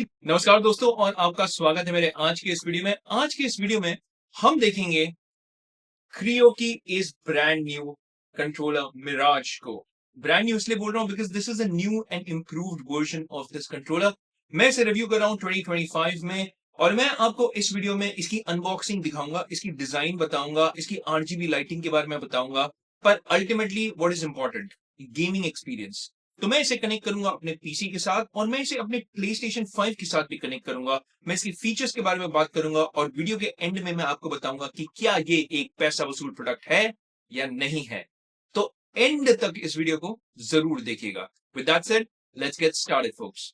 नमस्कार दोस्तों और आपका स्वागत है मेरे आज के इस वीडियो में। आज के इस वीडियो में हम देखेंगे क्रियो की इस ब्रांड न्यू कंट्रोलर मिराज को। ब्रांड न्यू इसलिए बोल रहा हूं because this is a new and improved version of this controller. मैं इसे रिव्यू कर रहा हूं 2025 में और मैं आपको इस वीडियो में इसकी अनबॉक्सिंग दिखाऊंगा, इसकी डिजाइन बताऊंगा, इसकी आरजीबी लाइटिंग के बारे में बताऊंगा, पर ultimately what is important, gaming experience. तो मैं इसे कनेक्ट करूंगा अपने पीसी के साथ और मैं इसे अपने प्लेस्टेशन 5 के साथ भी कनेक्ट करूंगा। मैं इसकी फीचर्स के बारे में बात करूंगा और वीडियो के एंड में मैं आपको बताऊंगा कि क्या ये एक पैसा वसूल प्रोडक्ट है या नहीं है। तो एंड तक इस वीडियो को जरूर देखिएगा। With that said, let's get started folks.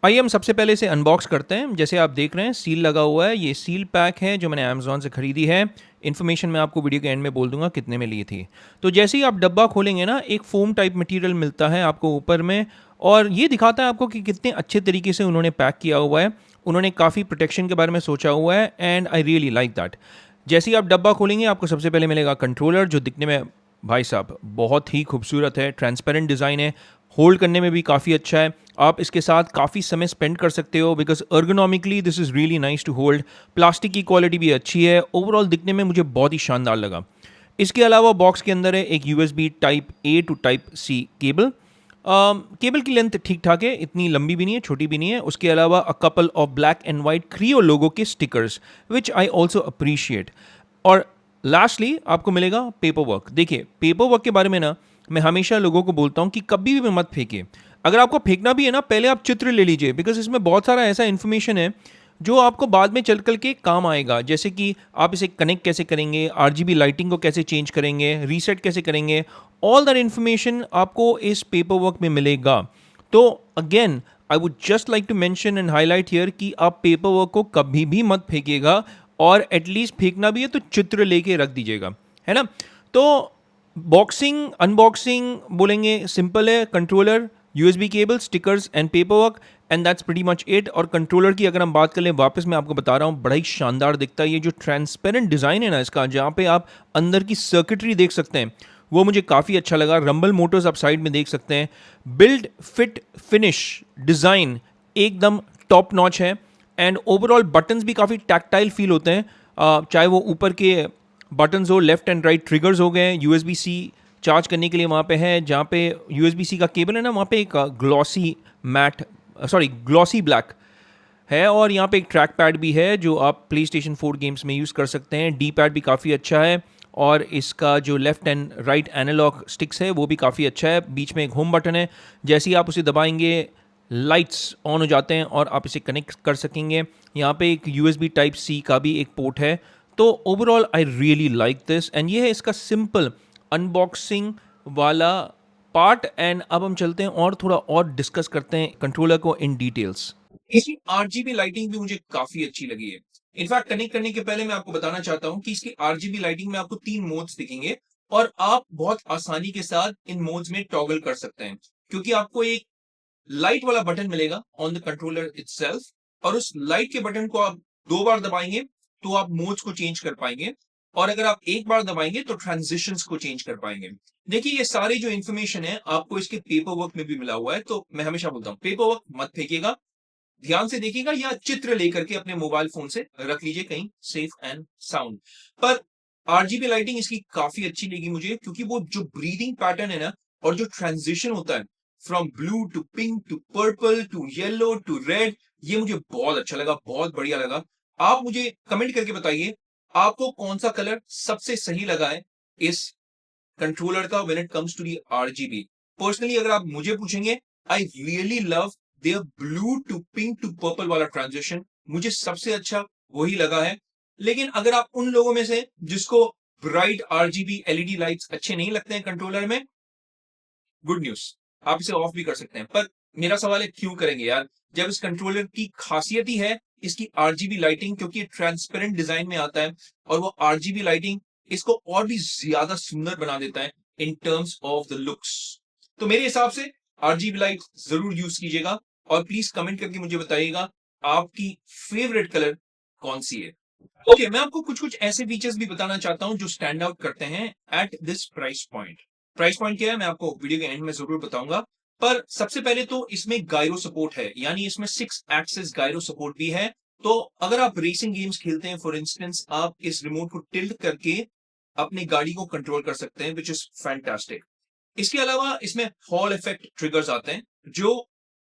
आइए हम सबसे पहले इसे अनबॉक्स करते हैं। जैसे आप देख रहे हैं सील लगा हुआ है, ये सील पैक है जो मैंने अमेज़ॉन से ख़रीदी है। इन्फॉर्मेशन मैं आपको वीडियो के एंड में बोल दूंगा कितने में ली थी। तो जैसे ही आप डब्बा खोलेंगे ना, एक फोम टाइप मटेरियल मिलता है आपको ऊपर में, और ये दिखाता है आपको कि कितने अच्छे तरीके से उन्होंने पैक किया हुआ है। उन्होंने काफ़ी प्रोटेक्शन के बारे में सोचा हुआ है and I really like that. जैसे ही आप डब्बा खोलेंगे आपको सबसे पहले मिलेगा कंट्रोलर, जो दिखने में भाई साहब बहुत ही खूबसूरत है। ट्रांसपेरेंट डिज़ाइन है, होल्ड करने में भी काफ़ी अच्छा है। आप इसके साथ काफ़ी समय स्पेंड कर सकते हो because ergonomically this is really nice to hold. Plastic की क्वालिटी भी अच्छी है। ओवरऑल दिखने में मुझे बहुत ही शानदार लगा। इसके अलावा बॉक्स के अंदर है एक USB type A to type C cable. Cable की लेंथ ठीक ठाक है, इतनी लंबी भी नहीं है, छोटी भी नहीं है। उसके अलावा a couple of black and white crio logo के stickers which I also appreciate. और लास्टली आपको मिलेगा पेपर वर्क। देखिए, पेपर वर्क के बारे में ना मैं हमेशा लोगों को बोलता हूँ कि कभी भी मत फेंकिए। अगर आपको फेंकना भी है ना, पहले आप चित्र ले लीजिए बिकॉज इसमें बहुत सारा ऐसा इन्फॉर्मेशन है जो आपको बाद में चल कर के काम आएगा। जैसे कि आप इसे कनेक्ट कैसे करेंगे, RGB लाइटिंग को कैसे चेंज करेंगे, रीसेट कैसे करेंगे, ऑल दैट इन्फॉर्मेशन आपको इस पेपर वर्क में मिलेगा। तो again I would just like to mention and highlight here कि आप पेपर वर्क को कभी भी मत फेंकिएगा, और एटलीस्ट फेंकना भी है तो चित्र लेके रख दीजिएगा, है ना। तो बॉक्सिंग अनबॉक्सिंग बोलेंगे सिंपल है। Controller, USB cable, stickers and paper work, and that's pretty much it. और कंट्रोलर की अगर हम बात कर लें, वापस मैं आपको बता रहा हूँ, बड़ा ही शानदार दिखता है। ये जो ट्रांसपेरेंट डिज़ाइन है ना इसका, जहाँ पे आप अंदर की सर्किटरी देख सकते हैं, वो मुझे काफ़ी अच्छा लगा। रंबल मोटर्स आप साइड में देख सकते हैं। बिल्ड फिट फिनिश डिज़ाइन एकदम टॉप नॉच है। एंड ओवरऑल बटन्स भी काफ़ी टैक्टाइल फील होते हैं, चाहे वो ऊपर के बटन्स हो, लेफ्ट एंड राइट ट्रिगर्स हो गए। USB-C चार्ज करने के लिए वहाँ पे है, जहाँ पे USB-C का केबल है ना, वहाँ पे एक ग्लॉसी ब्लैक है। और यहाँ पे एक ट्रैक पैड भी है जो आप PlayStation 4 गेम्स में यूज़ कर सकते हैं। डी पैड भी काफ़ी अच्छा है, और इसका जो left and right analog sticks है वो भी काफ़ी अच्छा है। बीच में एक होम बटन है, जैसे ही आप उसे दबाएंगे लाइट्स ऑन हो जाते हैं और आप इसे कनेक्ट कर सकेंगे। यहाँ पे एक USB टाइप C का भी एक पोर्ट है। तो overall I really like this, and ये है इसका सिंपल अनबॉक्सिंग वाला पार्ट। एंड अब हम चलते हैं और थोड़ा और डिस्कस करते हैं कंट्रोलर को इन डिटेल्स। इसकी आरजीबी लाइटिंग भी मुझे काफी अच्छी लगी है। इनफैक्ट कनेक्ट करने के पहले मैं आपको बताना चाहता हूं कि इसकी आरजीबी लाइटिंग में आपको 3 मोड्स दिखेंगे और आप बहुत आसानी के साथ इन मोड्स में टॉगल कर सकते हैं, क्योंकि आपको एक लाइट वाला बटन मिलेगा ऑन द कंट्रोलर इटसेल्फ और उस लाइट के बटन को आप 2 बार दबाएंगे तो आप मोड्स को चेंज कर पाएंगे, और अगर आप एक बार दबाएंगे तो ट्रांजिशंस को चेंज कर पाएंगे। देखिए, ये सारी जो इन्फॉर्मेशन है आपको इसके पेपर वर्क में भी मिला हुआ है। तो मैं हमेशा बोलता हूँ पेपर वर्क मत फेंकिएगा, ध्यान से देखिएगा या चित्र लेकर के अपने मोबाइल फोन से रख लीजिए कहीं सेफ एंड साउंड। पर आरजीबी लाइटिंग इसकी काफी अच्छी लगी मुझे, क्योंकि वो जो ब्रीदिंग पैटर्न है ना, और जो ट्रांजिशन होता है from blue to pink to purple to yellow to red, ये मुझे बहुत अच्छा लगा, बहुत बढ़िया लगा। आप मुझे कमेंट करके बताइए आपको कौन सा कलर सबसे सही लगा है इस कंट्रोलर का when it comes to the RGB. Personally अगर आप मुझे पूछेंगे, I really love their blue to pink to purple वाला ट्रांजिशन, मुझे सबसे अच्छा वही लगा है। लेकिन अगर आप उन लोगों में से जिसको ब्राइट आरजीबी एलईडी लाइट्स अच्छे नहीं लगते हैं कंट्रोलर में, गुड न्यूज, आप इसे ऑफ भी कर सकते हैं। पर मेरा सवाल है, क्यों करेंगे यार, जब इस कंट्रोलर की खासियत ही है इसकी आरजीबी लाइटिंग, क्योंकि ट्रांसपेरेंट डिजाइन में आता है और वो आरजीबी लाइटिंग इसको और भी ज्यादा सुंदर बना देता है in terms of the looks. तो मेरे हिसाब से आरजीबी लाइट जरूर यूज कीजिएगा और प्लीज कमेंट करके मुझे बताइएगा आपकी फेवरेट कलर कौन सी है। ओके, मैं आपको कुछ कुछ ऐसे फीचर्स भी बताना चाहता हूं जो स्टैंड आउट करते हैं at this price point. Price point क्या है मैं आपको वीडियो के एंड में जरूर बताऊंगा। पर सबसे पहले तो इसमें गायरो सपोर्ट है, यानी इसमें 6 एक्सिस गायरो सपोर्ट भी है। तो अगर आप रेसिंग गेम्स खेलते हैं, फॉर इंस्टेंस, आप इस रिमोट को टिल्ट करके अपनी गाड़ी को कंट्रोल कर सकते हैं, विच इज फैंटास्टिक। इसके अलावा इसमें हॉल इफेक्ट ट्रिगर्स आते हैं जो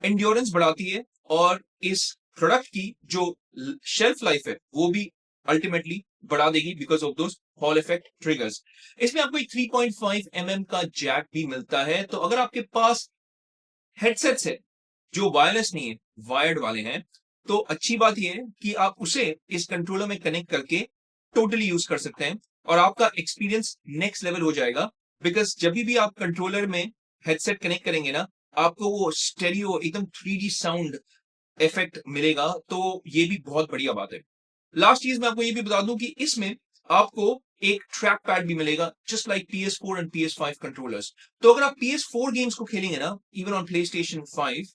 एंड्योरेंस बढ़ाती है, और इस प्रोडक्ट की जो शेल्फ लाइफ है वो भी अल्टीमेटली बढ़ा देगी because of those hall effect triggers. इसमें आपको एक 3.5 mm का जैक भी मिलता है। तो अगर आपके पास हेडसेट्स है जो वायरलेस नहीं है, वायर्ड वाले हैं, तो अच्छी बात यह है कि आप उसे इस कंट्रोलर में कनेक्ट करके टोटली यूज कर सकते हैं और आपका एक्सपीरियंस नेक्स्ट लेवल हो जाएगा। बिकॉज जब भी आप कंट्रोलर में हेडसेट कनेक्ट करेंगे ना, आपको वो स्टेरियो एकदम 3D साउंड इफेक्ट मिलेगा। तो ये भी बहुत बढ़िया बात है। लास्ट चीज मैं आपको ये भी बता दूं कि इसमें आपको एक ट्रैक पैड भी मिलेगा, just like PS4 and PS5 controllers. तो अगर आप PS4 गेम्स को खेलेंगे ना, even on PlayStation 5,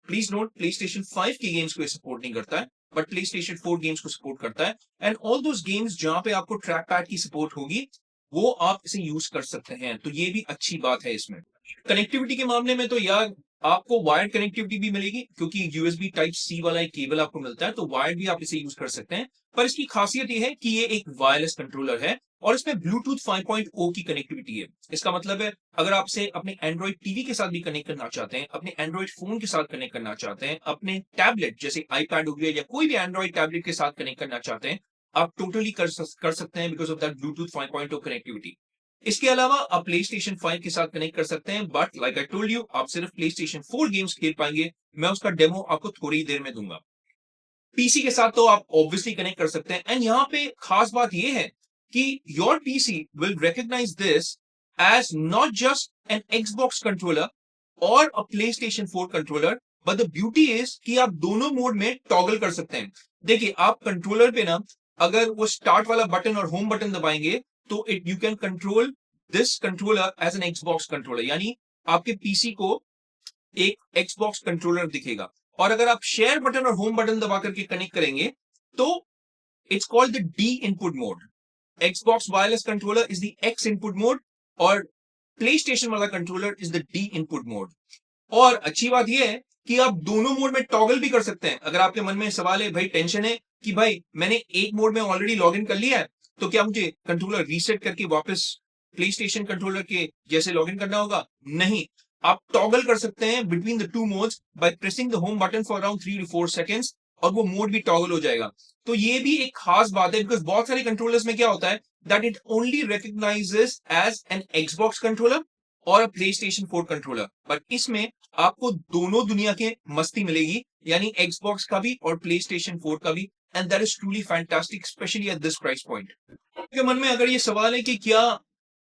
please note PlayStation 5 की गेम्स को सपोर्ट नहीं करता है, बट PlayStation 4 गेम्स को सपोर्ट करता है। एंड ऑल दोस गेम्स जहां पे आपको ट्रैक पैड की सपोर्ट होगी, वो आप इसे यूज कर सकते हैं। तो ये भी अच्छी बात है इसमें। कनेक्टिविटी के मामले में तो यार आपको वायर्ड कनेक्टिविटी भी मिलेगी, क्योंकि USB टाइप C वाला एक केबल आपको मिलता है, तो वायर्ड भी आप इसे यूज कर सकते हैं। पर इसकी खासियत यह है कि ये एक वायरलेस कंट्रोलर है और इसमें ब्लूटूथ 5.0 की कनेक्टिविटी है। इसका मतलब है अगर आप इसे अपने एंड्रॉइड टीवी के साथ भी कनेक्ट करना चाहते हैं, अपने एंड्रॉइड फोन के साथ कनेक्ट करना चाहते हैं, अपने टैबलेट जैसे iPad हो गया या कोई भी एंड्रॉइड टैबलेट के साथ कनेक्ट करना चाहते हैं, आप टोटली कर सकते हैं because of that Bluetooth 5.0 connectivity. इसके अलावा आप PlayStation 5 के साथ कनेक्ट कर सकते हैं, but like I told you, आप सिर्फ PlayStation 4 गेम्स खेल पाएंगे। मैं उसका डेमो आपको थोड़ी ही देर में दूंगा। पीसी के साथ तो आप ऑब्वियसली कनेक्ट कर सकते हैं। एंड यहाँ पे खास बात यह है कि your PC will recognise this as not just an Xbox controller और a PlayStation 4 controller, but the beauty is कि आप दोनों मोड में टॉगल कर सकते हैं। देखिए, आप कंट्रोलर पे ना अगर वो स्टार्ट वाला बटन और होम बटन दबाएंगे, तो it you can control this controller as an Xbox controller, यानी आपके पीसी को एक Xbox कंट्रोलर दिखेगा। और अगर आप शेयर बटन और होम बटन दबा करके कनेक्ट करेंगे, तो it's called the D input mode. Xbox wireless controller is the X input mode और PlayStation वाला controller is the D input mode. और अच्छी बात यह है कि आप दोनों मोड में टॉगल भी कर सकते हैं। अगर आपके मन में सवाल है, भाई टेंशन है कि भाई मैंने एक मोड में ऑलरेडी लॉग इन कर लिया है, तो क्या मुझे कंट्रोलर रीसेट करके वापस PlayStation कंट्रोलर के जैसे लॉग इन करना होगा? नहीं, आप टॉगल कर सकते हैं between the two modes by pressing the home button for around 3 to 4 seconds, और वो मोड भी टॉगल हो जाएगा। तो ये भी एक खास बात है, बिकॉज बहुत सारे कंट्रोलर्स में क्या होता है that it only recognises as an Xbox controller और PlayStation 4 कंट्रोलर, बट इसमें आपको दोनों दुनिया के मस्ती मिलेगी, यानी Xbox का भी और PlayStation 4 का भी। And that is truly fantastic, specially at this price point. आपके मन में अगर ये सवाल है कि क्या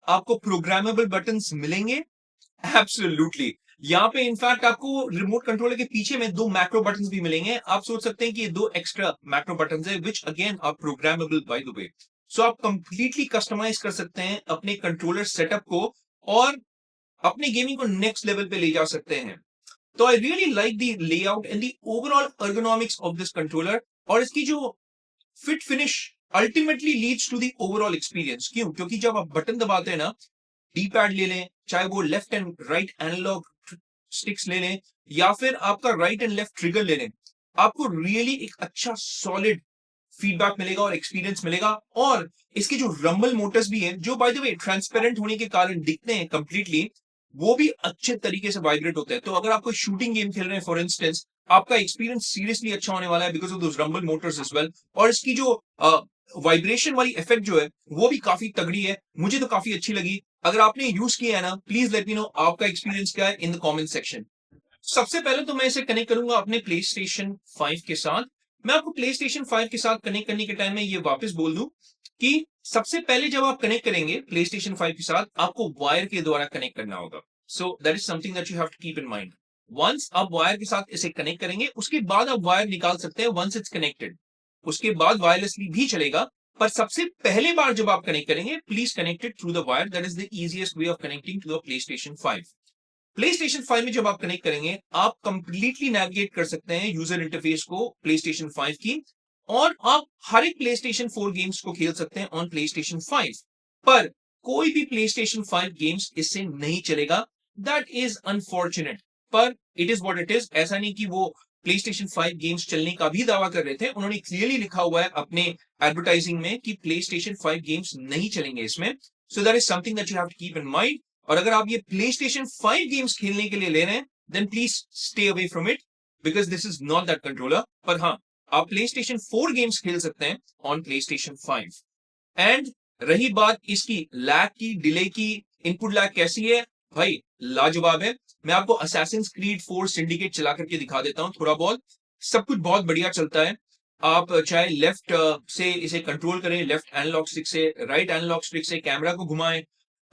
आपको प्रोग्रामेबल बटन्स मिलेंगे, एब्सोल्युटली। यहाँ पे इनफैक्ट आपको रिमोट कंट्रोलर के पीछे में 2 मैक्रो बटन्स भी मिलेंगे। आप सोच सकते हैं कि ये 2 एक्स्ट्रा मैक्रो बटन्स है, which again are programmable by the way. So आप कंप्लीटली कस्टमाइज कर सकते हैं अपने कंट्रोलर सेटअप को और अपने गेमिंग को नेक्स्ट लेवल पे ले जा सकते हैं। तो I really like the layout and the overall ergonomics of this controller, और इसकी जो fit finish ultimately leads to the overall experience. क्यों? क्योंकि जब आप बटन दबाते हैं ना, डी पैड ले लें, चाहे वो left and right analog sticks ले लें या फिर आपका राइट एंड लेफ्ट ट्रिगर ले लें, आपको रियली एक अच्छा सॉलिड फीडबैक मिलेगा और एक्सपीरियंस मिलेगा। और इसके जो रंबल मोटर्स भी हैं, जो बाय द वे ट्रांसपेरेंट होने के कारण दिखते हैं कंप्लीटली, वो भी अच्छे तरीके से वाइब्रेट होते हैं। तो अगर आप कोई शूटिंग गेम खेल रहे हैं फॉर इंस्टेंस, आपका एक्सपीरियंस सीरियसली अच्छा होने वाला है because of those rumble motors as well. और इसकी जो वाइब्रेशन वाली इफेक्ट जो है वो भी काफी तगड़ी है, मुझे तो काफी अच्छी लगी। अगर आपने यूज किया है ना, प्लीज लेट मी नो आपका एक्सपीरियंस क्या है इन द कमेंट सेक्शन। सबसे पहले तो मैं इसे कनेक्ट करूंगा अपने PlayStation 5 के साथ। मैं आपको PlayStation 5 के साथ कनेक्ट करने के टाइम में ये वापस बोल दूं कि सबसे पहले जब आप कनेक्ट करेंगे PlayStation 5 के साथ, आपको वायर के द्वारा कनेक्ट करना होगा। So that is something that you have to keep in mind. Once आप वायर के साथ इसे कनेक्ट करेंगे, उसके बाद आप वायर निकाल सकते हैं वंस इट्स कनेक्टेड। उसके बाद वायरलेसली भी चलेगा, पर सबसे पहले बार जब आप कनेक्ट करेंगे, please connect it through the wire. That is the easiest way of connecting to the PlayStation 5। PlayStation 5 में जब आप कनेक्ट करेंगे, आप कंप्लीटली नेविगेट कर सकते हैं यूजर इंटरफेस को PlayStation 5 की, और आप हर एक PlayStation 4 गेम्स को खेल सकते हैं ऑन PlayStation 5। पर कोई भी PlayStation 5 गेम्स इससे नहीं चलेगा. दैट इज अनफॉर्चुनेट, पर it is what it is. ऐसा नहीं कि वो PlayStation 5 गेम्स चलने का भी दावा कर रहे थे. उन्होंने क्लियरली लिखा हुआ है अपने एडवर्टाइजिंग में कि PlayStation 5 गेम्स नहीं चलेंगे इसमें. So that is something that you have to keep in mind. और अगर आप ये PlayStation 5 गेम्स खेलने के लिए ले रहे हैं, then please stay away from it, because this is not that controller. पर हाँ, आप PlayStation 4 गेम्स खेल सकते हैं ऑन PlayStation 5. एंड रही बात इसकी लैग की, डिले की, इनपुट लैग कैसी है, भाई लाजवाब है. मैं आपको Assassin's Creed 4 Syndicate चला करके दिखा देता हूं थोड़ा बहुत. सब कुछ बहुत बढ़िया चलता है. आप चाहे लेफ्ट से इसे कंट्रोल करें, लेफ्ट एनालॉग स्टिक से, राइट एनालॉग स्टिक से कैमरा को घुमाएं,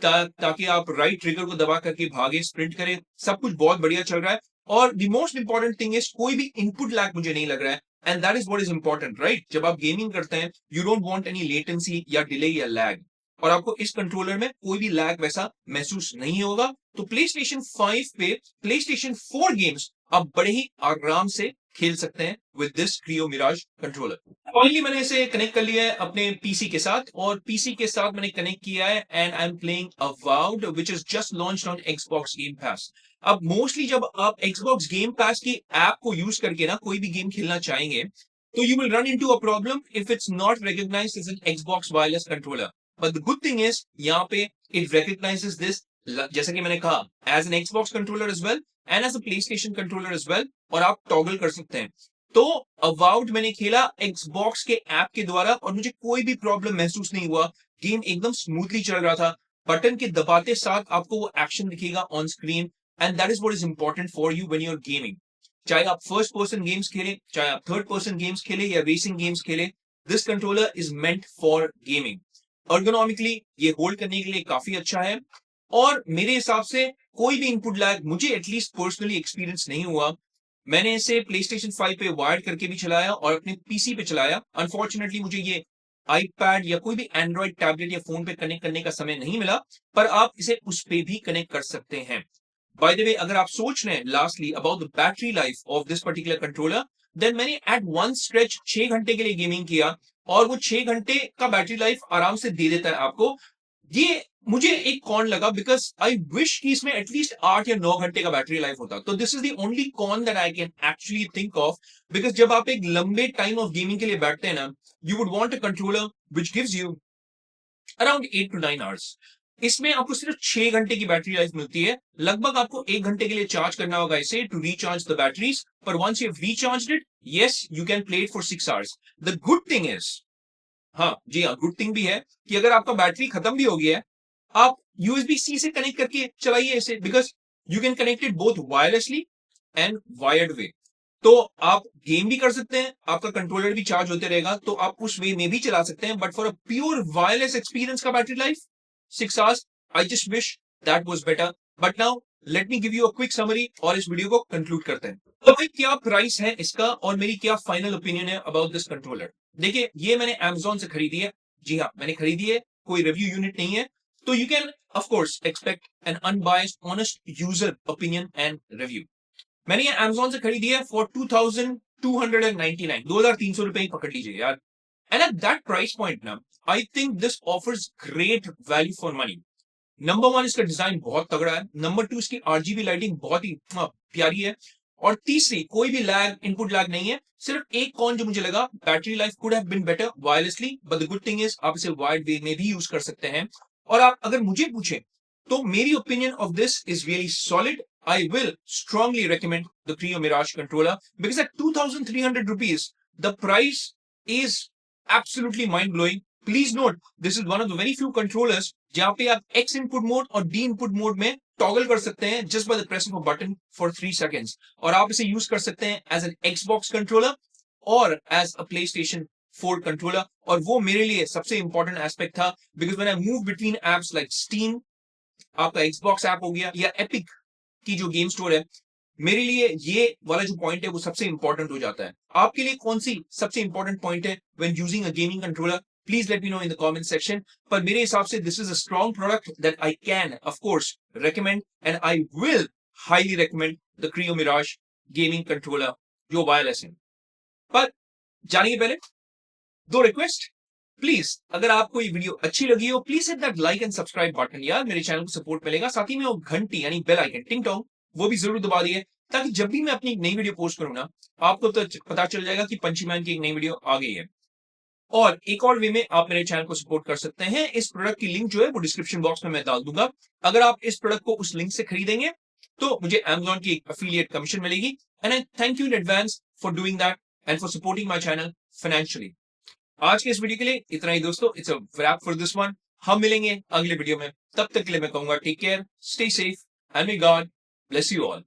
ताकि आप राइट ट्रिगर को दबा करके भागे, स्प्रिंट करें. सब कुछ बहुत बढ़िया चल रहा है. और the most important thing is कोई भी इनपुट लैग मुझे नहीं लग रहा है. And that is what is important, right? जब आप गेमिंग करते हैं, you don't want any latency या डिले या लैग. और आपको इस कंट्रोलर में कोई भी लैग वैसा महसूस नहीं होगा. तो PlayStation 5 पे PlayStation 4 गेम्स आप बड़े ही आराम से खेल सकते हैं with this Creo Mirage controller. Finally मैंने इसे कनेक्ट कर लिया है अपने पीसी के साथ, और पीसी के साथ मैंने कनेक्ट किया है and I am playing Avowed, which is just launched on Xbox Game Pass. अब मोस्टली जब आप Xbox Game Pass की ऐप को यूज करके ना कोई भी गेम खेलना चाहेंगे, तो you will run into a problem if it's not recognised as an Xbox wireless controller. But the good thing is यहाँ पे इट रिकॉग्नाइजेस दिस, जैसा कि मैंने कहा, as an Xbox controller as well and as a PlayStation controller as well, और आप toggle कर सकते हैं. तो Avowed मैंने खेला Xbox के ऐप के द्वारा और मुझे कोई भी प्रॉब्लम महसूस नहीं हुआ. गेम एकदम स्मूथली चल रहा था. बटन के दबाते साथ आपको वो एक्शन दिखेगा on screen, and that is what is important for you when you are gaming. चाहे आप फर्स्ट पर्सन गेम्स खेलें, चाहे आप थर्ड पर्सन गेम्स खेलें या रेसिंग गेम्स खेलें, this controller is meant for gaming. ergonomically ये होल्ड करने के लिए काफी अच्छा है. और मेरे हिसाब से कोई भी इनपुट लैग मुझे एटलीस्ट पर्सनली एक्सपीरियंस नहीं हुआ. मैंने इसे PlayStation 5 पे वायर्ड करके भी चलाया और अपने पीसी पे चलाया. अनफॉर्चुनेटली मुझे ये iPad या कोई भी एंड्रॉइड टैबलेट या फोन पे कनेक्ट करने का समय नहीं मिला, पर आप इसे उस पे भी कनेक्ट कर सकते हैं. बाय द वे, अगर आप सोच रहे हैं lastly about the battery life of this particular controller, then मैंने एट वन स्ट्रेच 6 घंटे के लिए गेमिंग किया, और वो 6 घंटे का बैटरी लाइफ आराम से दे देता है आपको. ये मुझे एक कॉन लगा, बिकॉज आई विश कि इसमें एटलीस्ट 8 या 9 घंटे का बैटरी लाइफ होता. तो this is the only con that I can actually think of, because जब आप एक लंबे टाइम ऑफ गेमिंग के लिए बैठते हैं ना, you would want a controller which gives you around 8 to 9 hours. इसमें आपको सिर्फ 6 घंटे की बैटरी लाइफ मिलती है. लगभग आपको 1 घंटे के लिए चार्ज करना होगा इसे टू रिचार्ज द बैटरीज. पर once you have recharged it, yes, you can play it for 6 hours. The good thing is, हाँ जी हाँ, गुड थिंग भी है कि अगर आपका बैटरी खत्म भी हो गया है, आप USB-C से कनेक्ट करके चलाइए इसे, because you can connect it both wirelessly and wired way. तो आप गेम भी कर सकते हैं, आपका कंट्रोलर भी चार्ज होते रहेगा, तो आप उस वे में भी चला सकते हैं. But for a pure wireless experience का battery life 6 hours, I just wish that was better. But now let me give you a quick summary और इस वीडियो को कंक्लूड करते हैं. तो भाई, क्या प्राइस है इसका और मेरी क्या फाइनल ओपिनियन है अबाउट दिस कंट्रोलर. देखिए, ये मैंने Amazon से खरीदी है. जी हाँ, मैंने खरीदी है, कोई रिव्यू यूनिट नहीं है. तो you can of course expect an unbiased honest user opinion and review. मैंने ये Amazon से खरीदी है फॉर 2299, 2300 रुपए ही पकड़ लीजिए यार. And at that price point ना, I think this offers great value for money. Number 1, इसका डिजाइन बहुत तगड़ा है. नंबर 2, इसकी RGB लाइटिंग बहुत ही प्यारी है. और तीसरी, कोई भी लैग, इनपुट लैग नहीं है. सिर्फ एक कॉन जो मुझे लगा, battery life could have been better wirelessly, but the good thing is आप इसे वायर्ड वे में भी यूज कर सकते हैं. और आप अगर मुझे पूछें, तो मेरी opinion of this is really solid. I will strongly recommend the Creo Mirage controller, because at 2,300 rupees, the price is absolutely mind-blowing. Please note, this is one of the very few controllers जहां पे आप X input mode और D input mode में toggle कर सकते हैं just by the pressing of a button for 3 seconds. और आप इसे यूज कर सकते हैं as an Xbox controller और as a PlayStation 4 controller. और वो मेरे लिए सबसे important aspect था, because when I move between apps like Steam, आपका Xbox app हो गया, या Epic की जो गेम स्टोर है, मेरे लिए ये वाला जो पॉइंट है वो सबसे इंपॉर्टेंट हो जाता है. आपके लिए कौन सी सबसे इंपॉर्टेंट पॉइंट है when using a gaming controller? Please let me know in the comment section. पर मेरे हिसाब से this is a strong product that I can of course recommend, and I will highly recommend the Creo Mirage gaming controller जो wireless है. पर जाने के पहले 2 रिक्वेस्ट. प्लीज अगर आपको ये वीडियो अच्छी लगी हो, please hit that like and subscribe button यार, मेरे चैनल को सपोर्ट मिलेगा। साथ ही में वो घंटी यानी बेल आइकन टिंग टोंग वो भी जरूर दबा दिए, ताकि जब भी मैं अपनी एक नई वीडियो पोस्ट करूँ ना, आपको तो पता चल जाएगा कि पंची मैन की एक नई वीडियो आ गई है। और एक और वे में आप मेरे चैनल को सपोर्ट कर सकते हैं। इस प्रोडक्ट की लिंक जो है वो डिस्क्रिप्शन बॉक्स में मैं डाल दूंगा। अगर आप इस प्रोडक्ट को उस लिंक से खरीदेंगे तो मुझे Amazon की एक एफिलिएट कमीशन मिलेगी, and I thank you in advance for doing that and for supporting my channel financially. आज के इस वीडियो के लिए इतना ही दोस्तों, it's a rap for this one. हम मिलेंगे अगले वीडियो में, तब तक के लिए मैं कहूंगा take care, stay safe and may God bless you all.